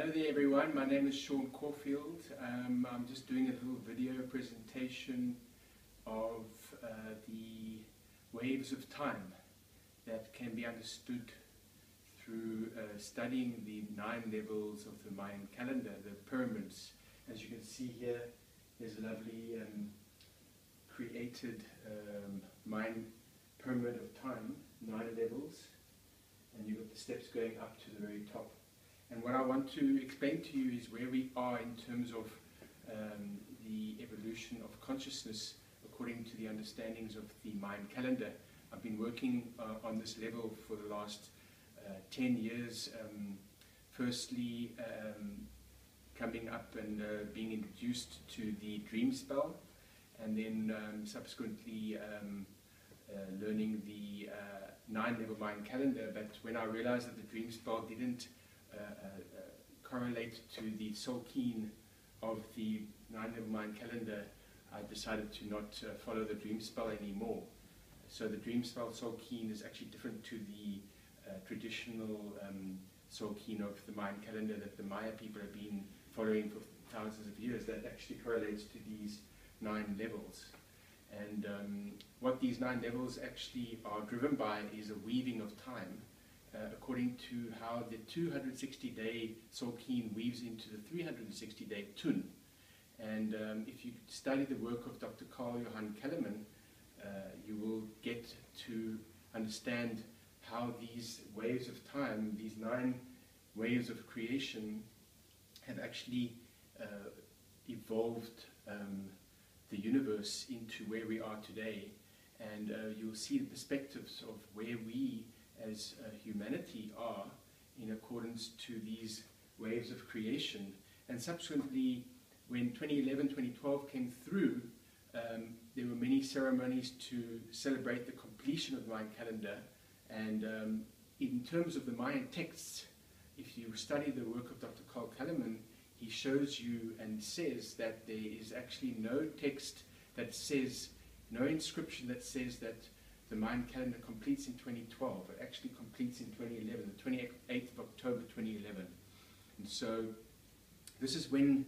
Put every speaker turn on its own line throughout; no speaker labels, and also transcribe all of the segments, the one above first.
Hello there everyone, my name is Caulfield. I'm just doing a little video presentation of the waves of time that can be understood through studying the 9 levels of the Mayan calendar, the pyramids. As you can see here, there's a lovely created Mayan pyramid of time, 9 levels, and you've got the steps going up to the very top. And what I want to explain to you is where we are in terms of the evolution of consciousness according to the understandings of the Mayan calendar. I've been working on this level for the last 10 years, firstly coming up and being introduced to the dream spell, and then subsequently learning the 9-level Mayan calendar. But when I realized that the dream spell didn't correlate to the soul keen of the 9-level Mayan calendar, I decided to not follow the dream spell anymore. So the dream spell soul keen is actually different to the traditional soul keen of the Mayan calendar that the Maya people have been following for thousands of years. That actually correlates to these 9 levels. And what these 9 levels actually are driven by is a weaving of time, according to how the 260-day soul keen weaves into the 360-day tun. And if you study the work of Dr. Johann Kellerman, you will get to understand how these waves of time, these 9 waves of creation, have actually evolved the universe into where we are today. And you'll see the perspectives of where we as humanity are in accordance to these waves of creation. And subsequently, when 2011, 2012 came through, there were many ceremonies to celebrate the completion of the Mayan calendar. And in terms of the Mayan texts, if you study the work of Dr. Carl Kellerman, he shows you and says that there is actually no text that says, no inscription that says that the Mayan calendar completes in 2012. It actually completes in 2011, the 28th of October 2011. And so this is when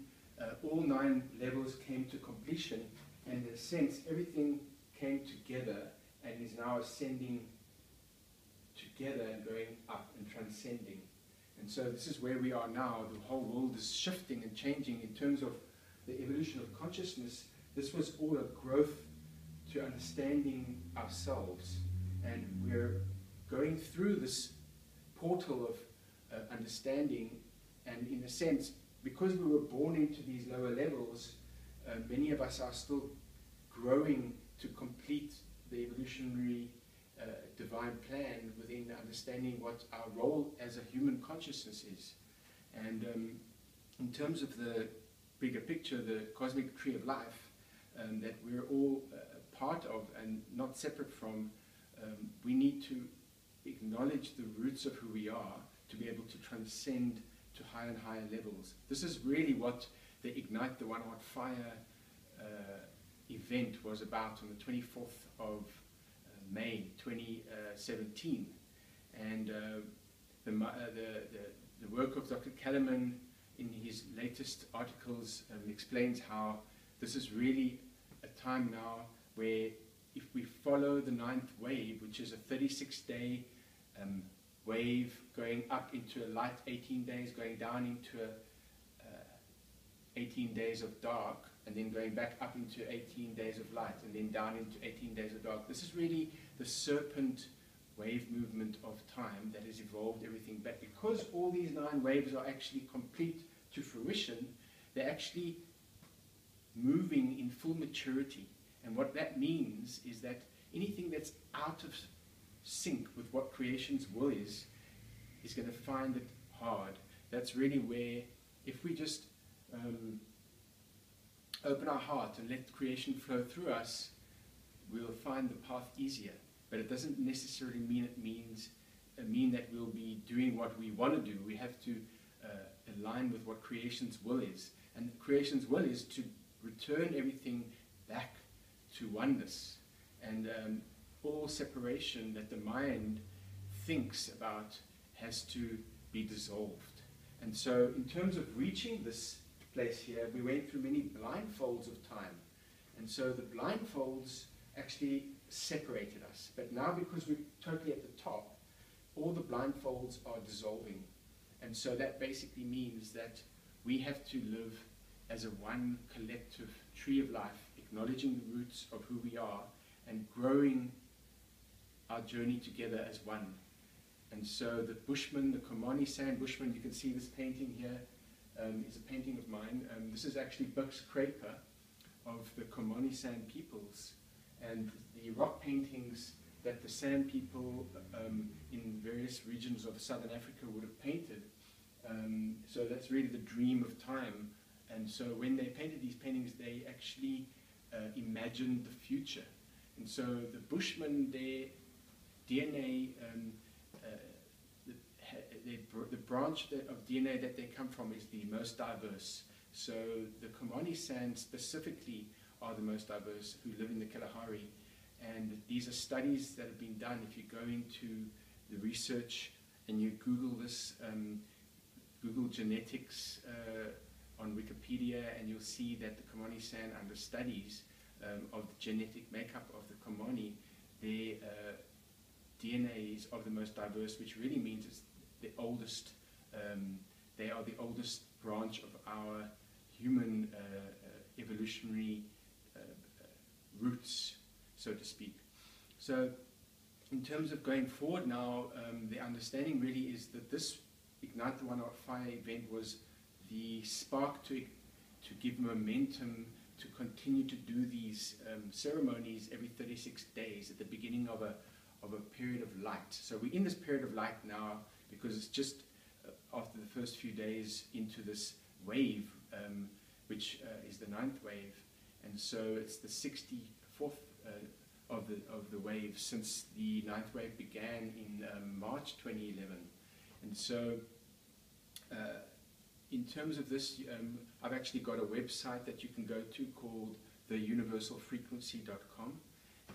all 9 levels came to completion, and in a sense everything came together and is now ascending together and going up and transcending. And so this is where we are now. The whole world is shifting and changing in terms of the evolution of consciousness. This was all a growth to understanding ourselves, and we're going through this portal of understanding. And in a sense, because we were born into these lower levels, many of us are still growing to complete the evolutionary divine plan within understanding what our role as a human consciousness is. And in terms of the bigger picture, the cosmic tree of life that we're all part of and not separate from, we need to acknowledge the roots of who we are to be able to transcend to higher and higher levels. This is really what the Ignite the One Heart Fire event was about on the 24th of May 2017. And the work of Dr. Kellerman in his latest articles explains how this is really a time now where if we follow the 9th wave, which is a 36-day wave going up into a light 18 days, going down into 18 days of dark, and then going back up into 18 days of light, and then down into 18 days of dark. This is really the serpent wave movement of time that has evolved everything. But because all these 9 waves are actually complete to fruition, they're actually moving in full maturity. And what that means is that anything that's out of sync with what creation's will is going to find it hard. That's really where, if we just open our heart and let creation flow through us, we'll find the path easier. But it doesn't necessarily mean that we'll be doing what we want to do. We have to align with what creation's will is. And creation's will is to return everything back to oneness. And all separation that the mind thinks about has to be dissolved. And so in terms of reaching this place here, we went through many blindfolds of time. And so the blindfolds actually separated us. But now, because we're totally at the top, all the blindfolds are dissolving. And so that basically means that we have to live as a one collective tree of life, acknowledging the roots of who we are and growing our journey together as one. And so the Bushman, the Khomani San Bushman, you can see this painting here, is a painting of mine. This is actually Buck's Scraper of the Khomani San peoples, and the rock paintings that the San people in various regions of Southern Africa would have painted. So that's really the dream of time. And so when they painted these paintings, they actually imagined the future. And so the Bushmen, their DNA, the branch of DNA that they come from is the most diverse. So the Khomani San specifically are the most diverse, who live in the Kalahari. And these are studies that have been done. If you go into the research and you Google this, Google genetics on Wikipedia, and you'll see that the Khomani San, under studies of the genetic makeup of the Khomani, their DNA is of the most diverse, which really means it's the oldest. They are the oldest branch of our human evolutionary roots, so to speak. So in terms of going forward now, the understanding really is that this Ignite the 1 Hour Fire event was the spark to give momentum to continue to do these ceremonies every 36 days at the beginning of a period of light. So we're in this period of light now because it's just after the first few days into this wave, which is the 9th wave. And so it's the 64th of the wave since the 9th wave began in March 2011. And so in terms of this, I've actually got a website that you can go to called theuniversalfrequency.com,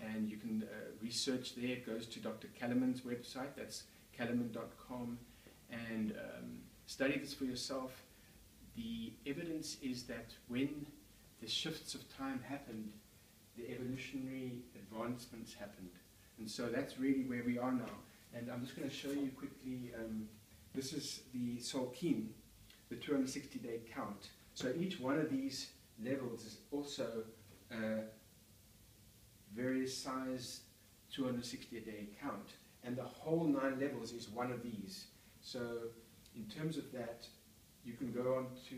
and you can research there. It goes to Dr. Kellerman's website, that's kellerman.com, and study this for yourself. The evidence is that when the shifts of time happened, the evolutionary advancements happened. And so that's really where we are now. And I'm just going to show you quickly, this is the Tzolk'in, the 260-day count. So each one of these levels is also various size 260-day count. And the whole 9 levels is one of these. So in terms of that, you can go on to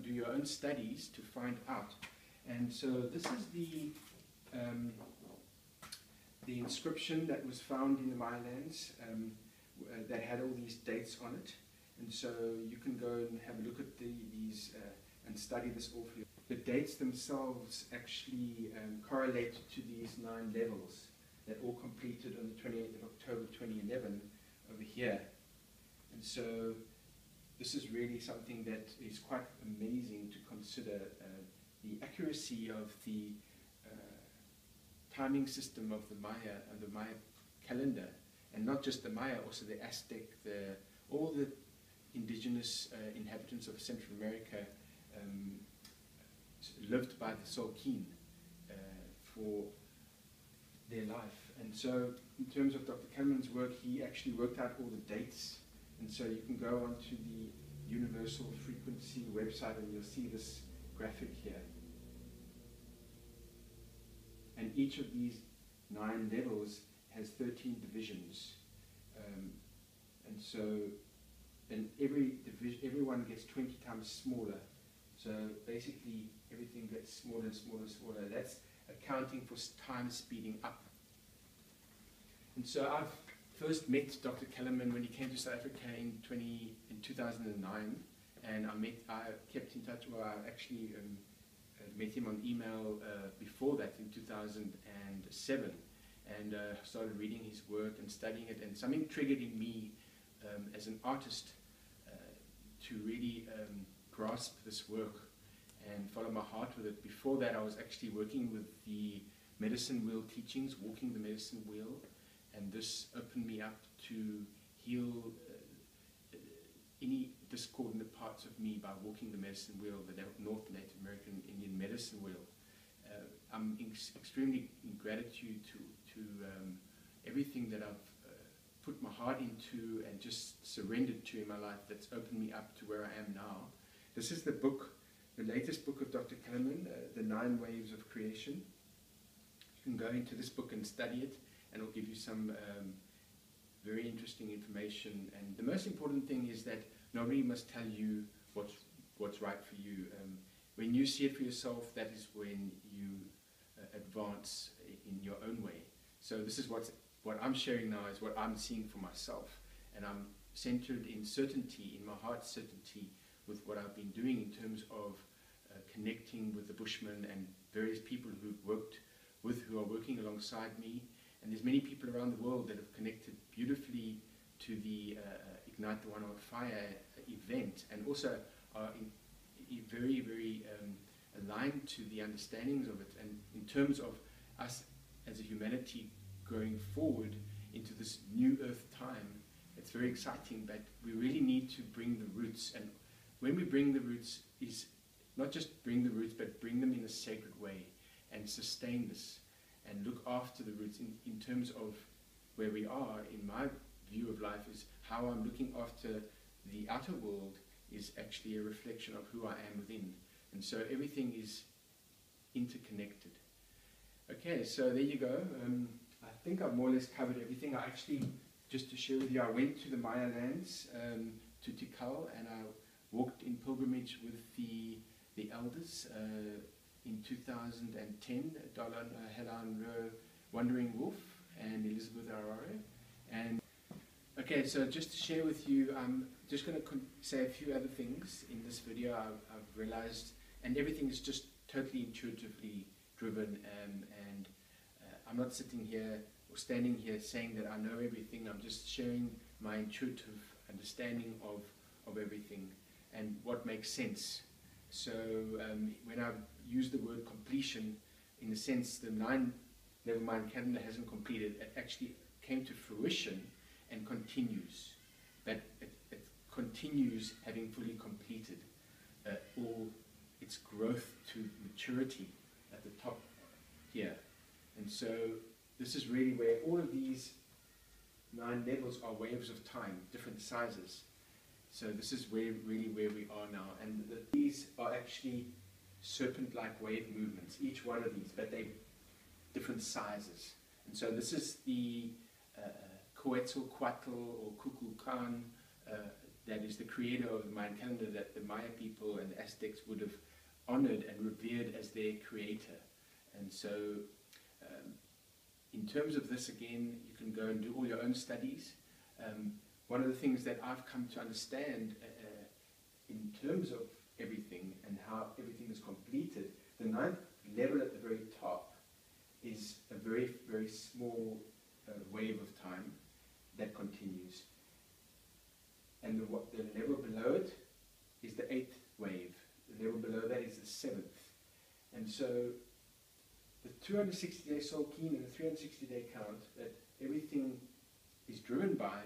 do your own studies to find out. And so this is the inscription that was found in the Mayan lands that had all these dates on it. And so you can go and have a look at these and study this all for you. The dates themselves actually correlate to these 9 levels that all completed on the 28th of October 2011 over here. And so this is really something that is quite amazing to consider, the accuracy of the timing system of the Maya calendar, and not just the Maya, also the Aztec, all the indigenous inhabitants of Central America lived by the Tzolk'in for their life. And so in terms of Dr. Cameron's work, he actually worked out all the dates. And so you can go onto the Universal Frequency website and you'll see this graphic here. And each of these 9 levels has 13 divisions. And so everyone gets 20 times smaller. So basically everything gets smaller and smaller and smaller. That's accounting for time speeding up. And so I've first met Dr. Kellerman when he came to South Africa in 2009, and I kept in touch. Well, I actually met him on email before that in 2007, and started reading his work and studying it, and something triggered in me as an artist to really grasp this work and follow my heart with it. Before that, I was actually working with the medicine wheel teachings, walking the medicine wheel, and this opened me up to heal any discordant parts of me by walking the medicine wheel, the North Native American Indian medicine wheel. I'm extremely in gratitude to everything that I've put my heart into and just surrendered to in my life that's opened me up to where I am now. This is the book, the latest book of Dr. Kalahari, The 9 Waves of Creation. You can go into this book and study it, and it'll give you some very interesting information. And the most important thing is that nobody must tell you what's right for you. When you see it for yourself, that is when you advance in your own way. So this is what I'm sharing now is what I'm seeing for myself, and I'm centered in certainty, in my heart certainty, with what I've been doing in terms of connecting with the Bushmen and various people who are working alongside me. And there's many people around the world that have connected beautifully to the Ignite the One on Fire event, and also are very, very aligned to the understandings of it. And in terms of us as a humanity going forward into this new earth time, it's very exciting, but we really need to bring the roots. And when we bring the roots, is not just bring the roots, but bring them in a sacred way and sustain this and look after the roots in terms of where we are. In my view of life, is how I'm looking after the outer world is actually a reflection of who I am within. And so everything is interconnected. Okay, so there you go. I think I've more or less covered everything. I actually, just to share with you, I went to the Mayan lands, to Tikal, and I walked in pilgrimage with the elders in 2010, Dalan Helan Wandering Wolf and Elizabeth Arare. And okay, so just to share with you, I'm just going to say a few other things in this video. I've realized, and everything is just totally intuitively driven, and I'm not sitting here or standing here saying that I know everything. I'm just sharing my intuitive understanding of everything and what makes sense. So when I use the word completion, in a sense, the 9-level Mayan calendar hasn't completed. It actually came to fruition and continues. But it continues having fully completed all its growth to maturity at the top here. And so this is really where all of these 9 levels are waves of time, different sizes. So this is really where we are now. And these are actually serpent-like wave movements, each one of these, but they're different sizes. And so this is the Quetzalcoatl or Kukulkan, that is the creator of the Mayan calendar, that the Maya people and the Aztecs would have honored and revered as their creator. And so in terms of this, again, you can go and do all your own studies. One of the things that I've come to understand in terms of everything and how everything is completed, the 9th level at the very top is a very, very small wave of time that continues. And the level below it is the 8th wave. The level below that is the 7th. And so the 260-day soul keen and the 360-day count that everything is driven by,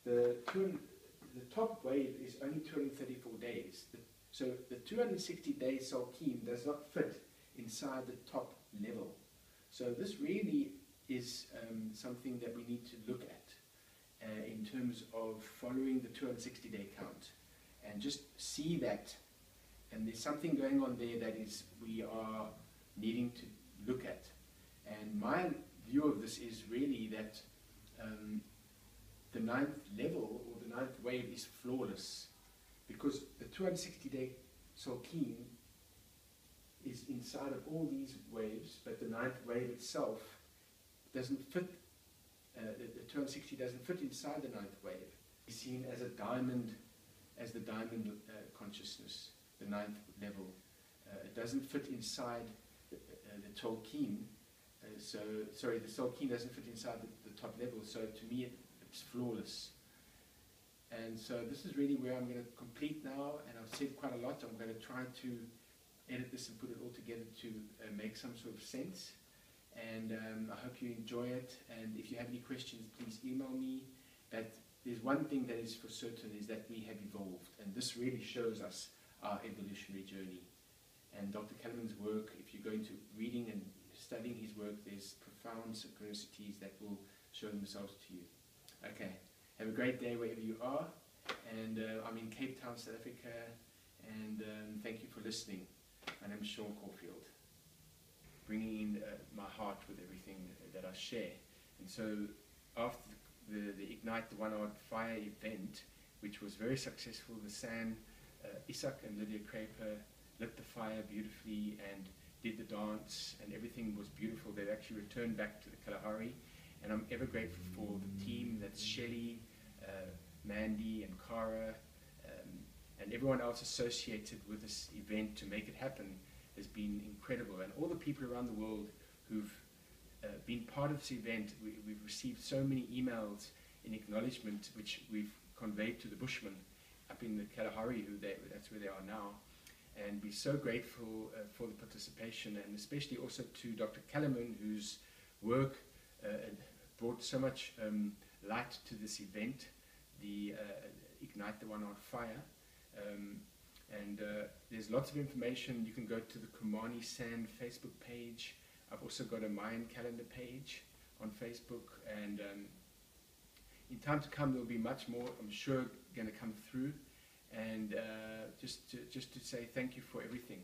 the top wave is only 234 days. So the 260-day soul keen does not fit inside the top level. So this really is something that we need to look at in terms of following the 260-day count and just see that. And there's something going on there that is we are needing to look at. And my view of this is really that the 9th level or the 9th wave is flawless, because the 260-day soul keen is inside of all these waves, but the 9th wave itself doesn't fit, the 260 doesn't fit inside the 9th wave. It's seen as a diamond, as the diamond consciousness, the 9th level. It doesn't fit inside the Tolkien, the Tolkien doesn't fit inside the top level, so to me it's flawless. And so this is really where I'm going to complete now, and I've said quite a lot. I'm going to try to edit this and put it all together to make some sort of sense. And I hope you enjoy it, and if you have any questions, please email me. But there's one thing that is for certain, is that we have evolved, and this really shows us our evolutionary journey. And Dr. Kellerman's work, if you go into reading and studying his work, there's profound synchronicities that will show themselves to you. Okay, have a great day wherever you are, and I'm in Cape Town, South Africa, and thank you for listening. My name is Sean Caulfield, bringing in my heart with everything that I share. And so after the Ignite the One Art Fire event, which was very successful, the San, Isak and Lydia Kraper lit the fire beautifully and did the dance, and everything was beautiful. They've actually returned back to the Kalahari, and I'm ever grateful for the team. That's Shelley, Mandy and Cara, and everyone else associated with this event to make it happen has been incredible. And all the people around the world who've been part of this event, we've received so many emails in acknowledgement, which we've conveyed to the Bushmen up in the Kalahari, that's where they are now. And we're so grateful for the participation, and especially also to Dr. Kellerman, whose work brought so much light to this event, the Ignite the One Art Fire. There's lots of information. You can go to the Khomani San Facebook page. I've also got a Mayan calendar page on Facebook, and in time to come there'll be much more, I'm sure, going to come through. And just to say thank you for everything.